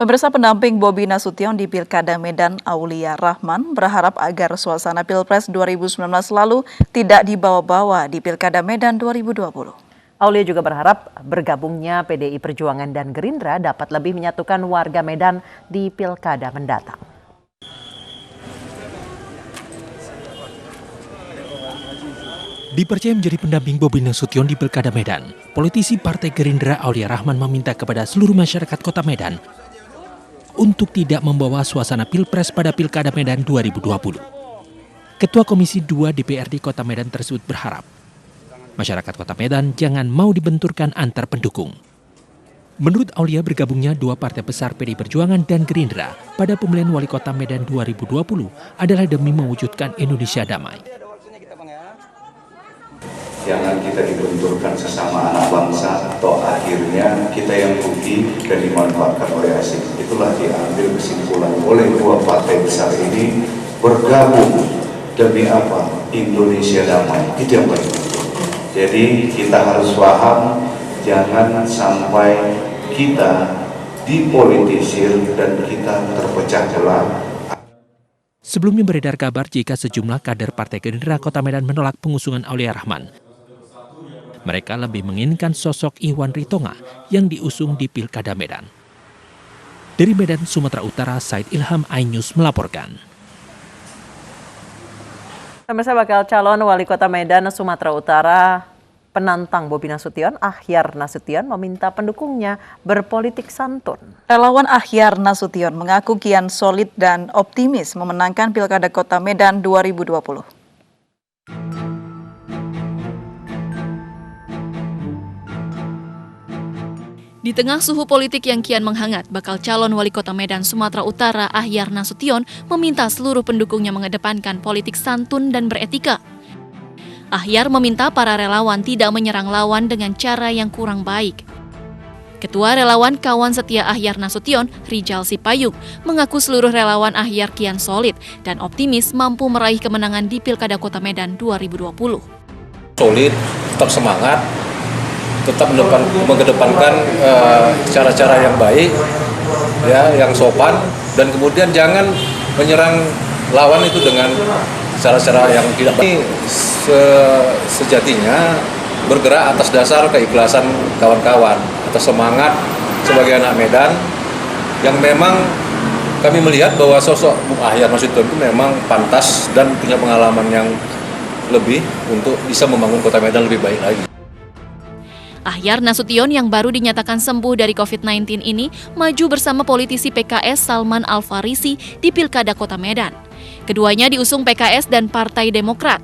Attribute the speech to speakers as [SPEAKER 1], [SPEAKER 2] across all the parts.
[SPEAKER 1] Pemirsa, pendamping Bobi Nasution di Pilkada Medan, Aulia Rahman, berharap agar suasana Pilpres 2019 lalu tidak dibawa-bawa di Pilkada Medan 2020.
[SPEAKER 2] Aulia juga berharap bergabungnya PDI Perjuangan dan Gerindra dapat lebih menyatukan warga Medan di Pilkada mendatang.
[SPEAKER 3] Dipercaya menjadi pendamping Bobi Nasution di Pilkada Medan, politisi Partai Gerindra Aulia Rahman meminta kepada seluruh masyarakat Kota Medan untuk tidak membawa suasana Pilpres pada Pilkada Medan 2020. Ketua Komisi 2 DPRD Kota Medan tersebut berharap masyarakat Kota Medan jangan mau dibenturkan antar pendukung. Menurut Aulia, bergabungnya dua partai besar PDI Perjuangan dan Gerindra pada pemilihan wali kota Medan 2020 adalah demi mewujudkan Indonesia damai.
[SPEAKER 4] Jangan kita dibenturkan sesama anak bangsa atau akhirnya kita yang rugi dan dimanfaatkan oleh asing. Itulah diambil kesimpulan oleh dua partai besar ini bergabung demi apa? Indonesia damai. Itu yang baik. Jadi kita harus paham, jangan sampai kita dipolitisir dan kita terpecah belah.
[SPEAKER 3] Sebelumnya beredar kabar jika sejumlah kader Partai Gerindra Kota Medan menolak pengusungan Aulia Rahman. Mereka lebih menginginkan sosok Iwan Ritonga yang diusung di Pilkada Medan. Dari Medan, Sumatera Utara, Said Ilham, iNews melaporkan.
[SPEAKER 2] Pemirsa, bakal calon wali kota Medan, Sumatera Utara, penantang Bobi Nasution, Ahyar Nasution, meminta pendukungnya berpolitik santun.
[SPEAKER 1] Relawan Ahyar Nasution mengaku kian solid dan optimis memenangkan Pilkada Kota Medan 2020.
[SPEAKER 5] Di tengah suhu politik yang kian menghangat, bakal calon wali kota Medan, Sumatera Utara, Ahyar Nasution, meminta seluruh pendukungnya mengedepankan politik santun dan beretika. Ahyar meminta para relawan tidak menyerang lawan dengan cara yang kurang baik. Ketua relawan Kawan Setia Ahyar Nasution, Rijal Sipayung, mengaku seluruh relawan Ahyar kian solid dan optimis mampu meraih kemenangan di Pilkada Kota Medan 2020.
[SPEAKER 6] Solid, tetap semangat, tetap mengedepankan cara-cara yang baik, ya, yang sopan, dan kemudian jangan menyerang lawan itu dengan cara-cara yang tidak baik. Sejatinya bergerak atas dasar keikhlasan kawan-kawan, atas semangat sebagai anak Medan, yang memang kami melihat bahwa sosok Bung Ahyar Nasution itu memang pantas dan punya pengalaman yang lebih untuk bisa membangun Kota Medan lebih baik lagi.
[SPEAKER 5] Ahyar Nasution yang baru dinyatakan sembuh dari COVID-19 ini maju bersama politisi PKS Salman Al-Farisi di Pilkada Kota Medan. Keduanya diusung PKS dan Partai Demokrat.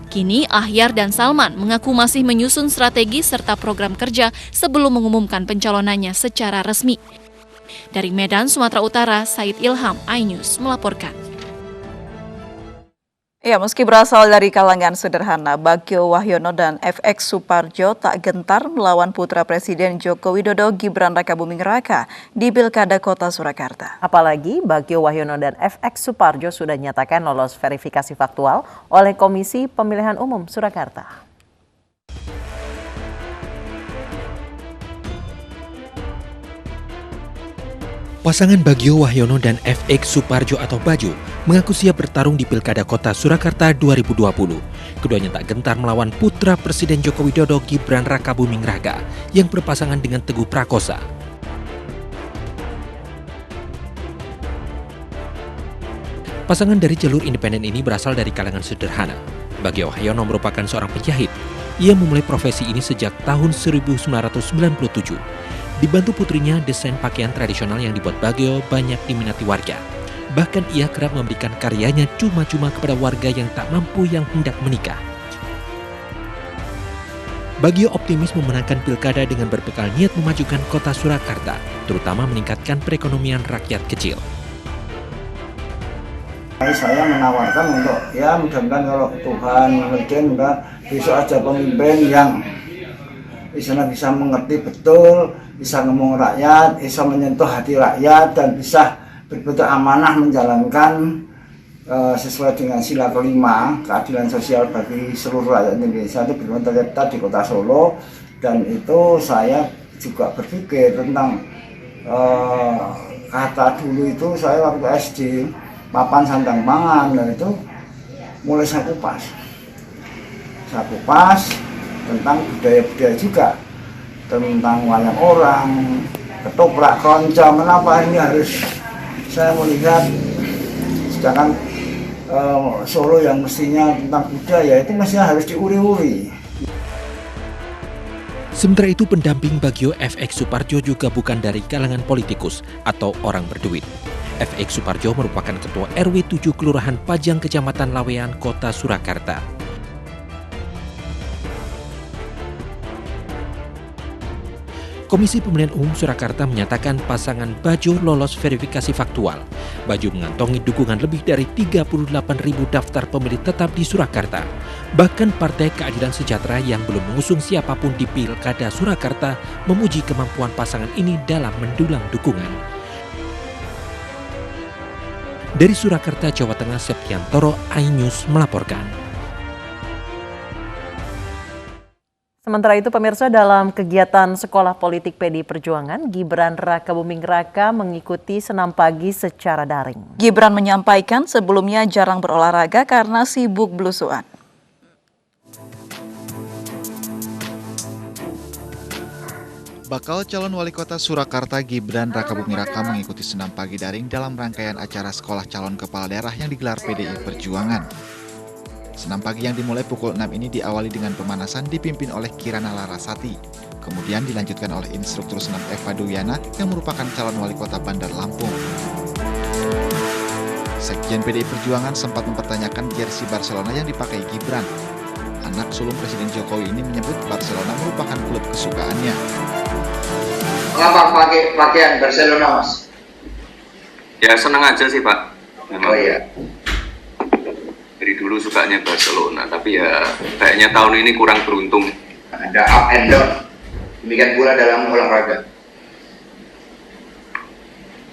[SPEAKER 5] Kini Ahyar dan Salman mengaku masih menyusun strategi serta program kerja sebelum mengumumkan pencalonannya secara resmi. Dari Medan, Sumatera Utara, Said Ilham, iNews melaporkan.
[SPEAKER 1] Ya, meski berasal dari kalangan sederhana, Bagio Wahyono dan FX Suparjo tak gentar melawan putra Presiden Joko Widodo Gibran Rakabuming Raka di Pilkada Kota Surakarta.
[SPEAKER 2] Apalagi Bagio Wahyono dan FX Suparjo sudah dinyatakan lolos verifikasi faktual oleh Komisi Pemilihan Umum Surakarta.
[SPEAKER 3] Pasangan Bagio Wahyono dan FX Suparjo atau Baju mengaku siap bertarung di Pilkada Kota Surakarta 2020. Keduanya tak gentar melawan putra Presiden Joko Widodo Gibran Rakabuming Raka yang berpasangan dengan Teguh Prakosa. Pasangan dari jalur independen ini berasal dari kalangan sederhana. Bagio Wahyono merupakan seorang penjahit. Ia memulai profesi ini sejak tahun 1997. Dibantu putrinya, desain pakaian tradisional yang dibuat Bagio banyak diminati warga. Bahkan ia kerap memberikan karyanya cuma-cuma kepada warga yang tak mampu yang hendak menikah. Bagio optimis memenangkan pilkada dengan berbekal niat memajukan kota Surakarta, terutama meningkatkan perekonomian rakyat kecil.
[SPEAKER 7] Saya menawarkan untuk mudah-mudahan kalau Tuhan mengizinkan besok aja pemimpin yang bisa mengerti betul, bisa ngomong rakyat, bisa menyentuh hati rakyat, dan bisa betul-betul amanah menjalankan sesuai dengan sila kelima keadilan sosial bagi seluruh rakyat Indonesia itu benar-benar tercipta di Kota Solo. Dan itu saya juga berpikir tentang kata dulu itu saya waktu SD papan sandang pangan, dan itu mulai saya kupas tentang budaya-budaya juga, tentang wayang orang, ketoprak, keroncong. Kenapa ini harus saya melihat, sedangkan Solo yang mestinya tentang budaya itu mestinya harus diuri-uri.
[SPEAKER 3] Sementara itu pendamping Bagio FX Suparjo juga bukan dari kalangan politikus atau orang berduit. FX Suparjo merupakan Ketua RW 7 Kelurahan Pajang Kecamatan Lawean, Kota Surakarta. Komisi Pemilihan Umum Surakarta menyatakan pasangan Bajo lolos verifikasi faktual. Bajo mengantongi dukungan lebih dari 38.000 daftar pemilih tetap di Surakarta. Bahkan Partai Keadilan Sejahtera yang belum mengusung siapapun di Pilkada Surakarta memuji kemampuan pasangan ini dalam mendulang dukungan. Dari Surakarta, Jawa Tengah, Septiantoro, iNews melaporkan.
[SPEAKER 2] Sementara itu pemirsa, dalam kegiatan Sekolah Politik PDI Perjuangan, Gibran Rakabuming Raka mengikuti senam pagi secara daring.
[SPEAKER 1] Gibran menyampaikan sebelumnya jarang berolahraga karena sibuk belusuan.
[SPEAKER 8] Bakal calon wali kota Surakarta Gibran Rakabuming Raka mengikuti senam pagi daring dalam rangkaian acara sekolah calon kepala daerah yang digelar PDI Perjuangan. Senam pagi yang dimulai pukul 6 ini diawali dengan pemanasan dipimpin oleh Kirana Larasati. Kemudian dilanjutkan oleh instruktur senam Eva Duyana yang merupakan calon wali kota Bandar Lampung. Sekjen PDI Perjuangan sempat mempertanyakan jersey Barcelona yang dipakai Gibran. Anak sulung Presiden Jokowi ini menyebut Barcelona merupakan klub kesukaannya.
[SPEAKER 9] Kenapa pakai pakaian Barcelona, Mas?
[SPEAKER 6] Ya senang aja sih Pak. Memang.
[SPEAKER 9] Oh iya.
[SPEAKER 6] Dari dulu sukanya Barcelona, tapi ya kayaknya tahun ini kurang beruntung.
[SPEAKER 9] Ada up and down. Demikian pula dalam olahraga.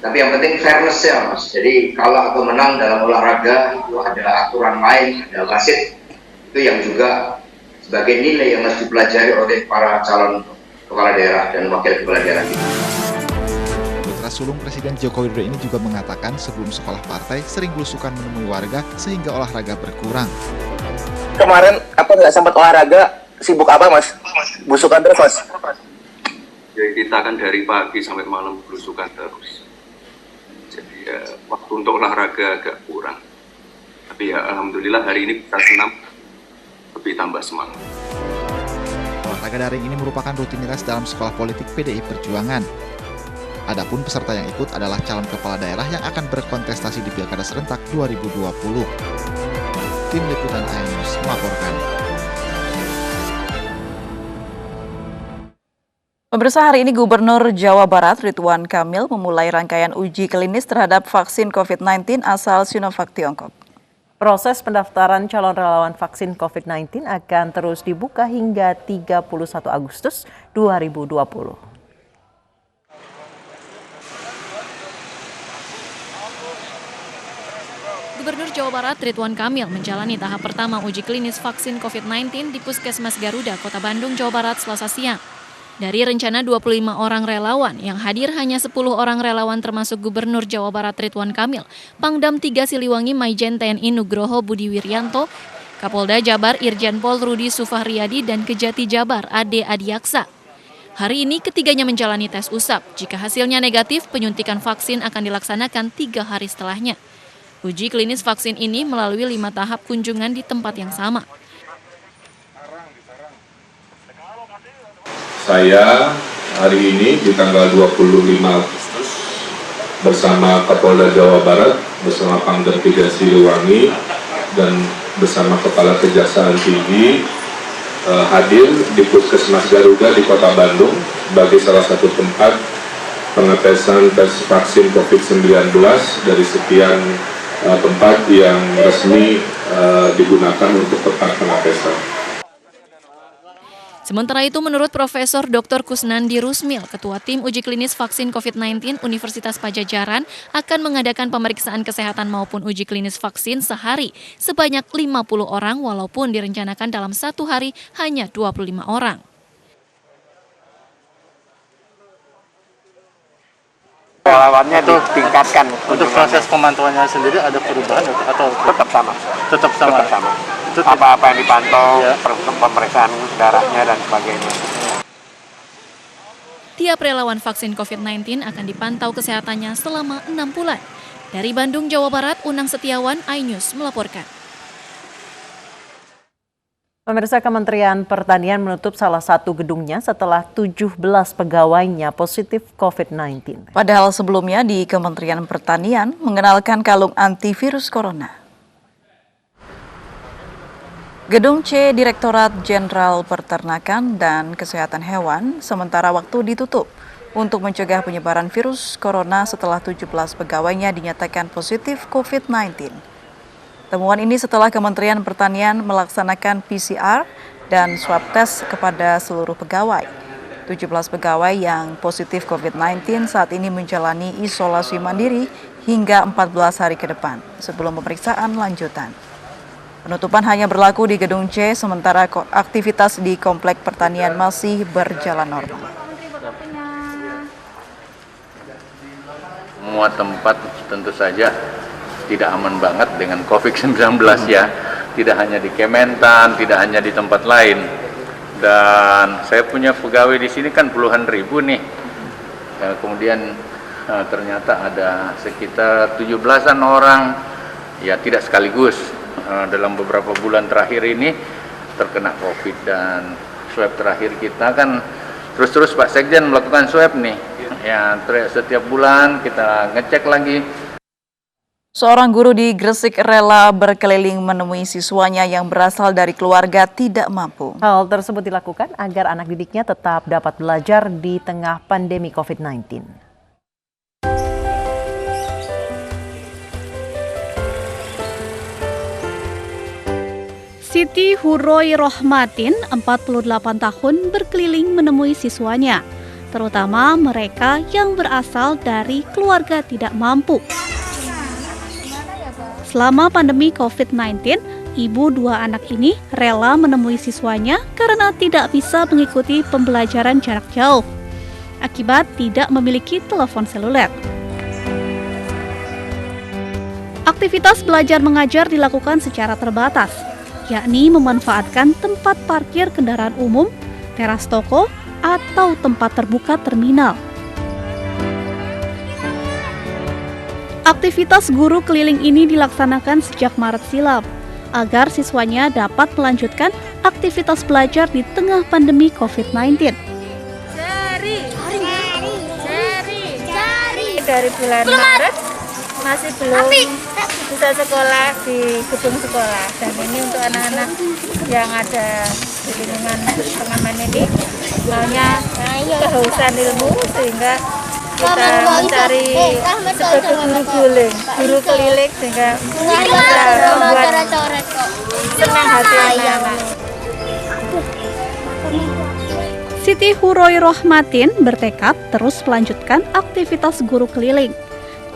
[SPEAKER 9] Tapi yang penting fairness ya, Mas. Jadi kalah atau menang dalam olahraga itu ada aturan main, ada wasit. Itu yang juga sebagai nilai yang harus dipelajari oleh para calon kepala daerah dan wakil kepala daerah kita.
[SPEAKER 8] Putra sulung Presiden Joko Widodo ini juga mengatakan sebelum sekolah partai sering belusukan menemui warga sehingga olahraga berkurang.
[SPEAKER 10] Kemarin apa nggak sempat olahraga, sibuk apa Mas? Belusukan terus Mas?
[SPEAKER 6] Jadi kita kan dari pagi sampai malam belusukan terus. Jadi ya waktu untuk olahraga agak kurang. Tapi ya alhamdulillah hari ini kita senam lebih tambah semangat.
[SPEAKER 8] Olahraga daring ini merupakan rutinitas dalam sekolah politik PDI Perjuangan. Adapun peserta yang ikut adalah calon kepala daerah yang akan berkontestasi di Pilkada Serentak 2020. Tim Liputan iNews melaporkan.
[SPEAKER 1] Pemirsa, hari ini Gubernur Jawa Barat Ridwan Kamil memulai rangkaian uji klinis terhadap vaksin COVID-19 asal Sinovac Tiongkok.
[SPEAKER 2] Proses pendaftaran calon relawan vaksin COVID-19 akan terus dibuka hingga 31 Agustus 2020.
[SPEAKER 5] Gubernur Jawa Barat Ridwan Kamil menjalani tahap pertama uji klinis vaksin COVID-19 di Puskesmas Garuda, Kota Bandung, Jawa Barat, Selasa siang. Dari rencana 25 orang relawan, yang hadir hanya 10 orang relawan termasuk Gubernur Jawa Barat Ridwan Kamil, Pangdam 3 Siliwangi Maijen TNI Nugroho Budi Wiryanto, Kapolda Jabar Irjen Pol Rudi Sufahriyadi, dan Kejati Jabar Ade Adiaksa. Hari ini ketiganya menjalani tes usap. Jika hasilnya negatif, penyuntikan vaksin akan dilaksanakan 3 hari setelahnya. Uji klinis vaksin ini melalui 5 tahap kunjungan di tempat yang sama.
[SPEAKER 11] Saya hari ini di tanggal 25 Agustus bersama Kapolda Jawa Barat, bersama Pangdam 3 Siliwangi, dan bersama Kepala Kejaksaan Tinggi hadir di Puskesmas Garuda di Kota Bandung sebagai salah satu tempat pengetesan tes vaksin COVID-19 dari sekian tempat yang resmi digunakan untuk tempat pengetesan.
[SPEAKER 5] Sementara itu, menurut Profesor Dr. Kusnandi Rusmil, Ketua Tim Uji Klinis Vaksin COVID-19 Universitas Padjadjaran, akan mengadakan pemeriksaan kesehatan maupun uji klinis vaksin sehari sebanyak 50 orang walaupun direncanakan dalam 1 hari hanya 25 orang.
[SPEAKER 12] relawannya ditingkatkan.
[SPEAKER 13] Untuk proses pemantauannya sendiri ada perubahan atau
[SPEAKER 12] tetap sama?
[SPEAKER 13] Tetap sama.
[SPEAKER 12] Apa-apa yang dipantau, pemeriksaan darahnya dan sebagainya.
[SPEAKER 5] Tiap relawan vaksin COVID-19 akan dipantau kesehatannya selama 6 bulan. Dari Bandung, Jawa Barat, Unang Setiawan, iNews melaporkan.
[SPEAKER 2] Pemirsa, Kementerian Pertanian menutup salah satu gedungnya setelah 17 pegawainya positif COVID-19.
[SPEAKER 1] Padahal sebelumnya di Kementerian Pertanian mengenalkan kalung antivirus corona. Gedung C Direktorat Jenderal Peternakan dan Kesehatan Hewan sementara waktu ditutup untuk mencegah penyebaran virus corona setelah 17 pegawainya dinyatakan positif COVID-19. Temuan ini setelah Kementerian Pertanian melaksanakan PCR dan swab test kepada seluruh pegawai. 17 pegawai yang positif COVID-19 saat ini menjalani isolasi mandiri hingga 14 hari ke depan sebelum pemeriksaan lanjutan. Penutupan hanya berlaku di Gedung C, sementara aktivitas di Komplek Pertanian masih berjalan normal.
[SPEAKER 14] Semua tempat tentu saja tidak aman banget dengan COVID-19 ya. Tidak hanya di Kementan, tidak hanya di tempat lain. Dan saya punya pegawai di sini kan puluhan ribu nih. Kemudian ternyata ada sekitar 17-an orang, ya tidak sekaligus. Dalam beberapa bulan terakhir ini terkena COVID dan swab terakhir kita kan terus Pak Sekjen melakukan swab nih. Ya, setiap bulan kita ngecek lagi.
[SPEAKER 1] Seorang guru di Gresik rela berkeliling menemui siswanya yang berasal dari keluarga tidak mampu.
[SPEAKER 2] Hal tersebut dilakukan agar anak didiknya tetap dapat belajar di tengah pandemi COVID-19.
[SPEAKER 15] Siti Huroi Rohmatin, 48 tahun, berkeliling menemui siswanya, terutama mereka yang berasal dari keluarga tidak mampu. Selama pandemi COVID-19, ibu dua anak ini rela menemui siswanya karena tidak bisa mengikuti pembelajaran jarak jauh, akibat tidak memiliki telepon seluler. Aktivitas belajar mengajar dilakukan secara terbatas, yakni memanfaatkan tempat parkir kendaraan umum, teras toko, atau tempat terbuka terminal. Aktivitas guru keliling ini dilaksanakan sejak Maret silam, agar siswanya dapat melanjutkan aktivitas belajar di tengah pandemi COVID-19.
[SPEAKER 16] Dari bulan Maret masih belum bisa sekolah di gedung sekolah, dan ini untuk anak-anak yang ada di lingkungan pengaman ini maunya kehausan ilmu, sehingga kita mencari sebagai guru keliling sehingga bisa membuat senang hati anak-anak.
[SPEAKER 15] Siti Huroi Rohmatin bertekad terus melanjutkan aktivitas guru keliling.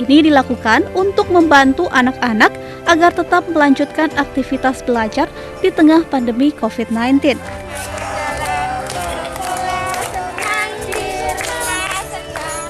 [SPEAKER 15] Ini dilakukan untuk membantu anak-anak agar tetap melanjutkan aktivitas belajar di tengah pandemi COVID-19.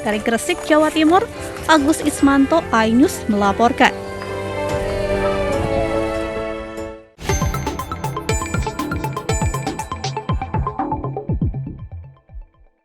[SPEAKER 15] Dari Gresik, Jawa Timur, Agus Ismanto, iNews melaporkan.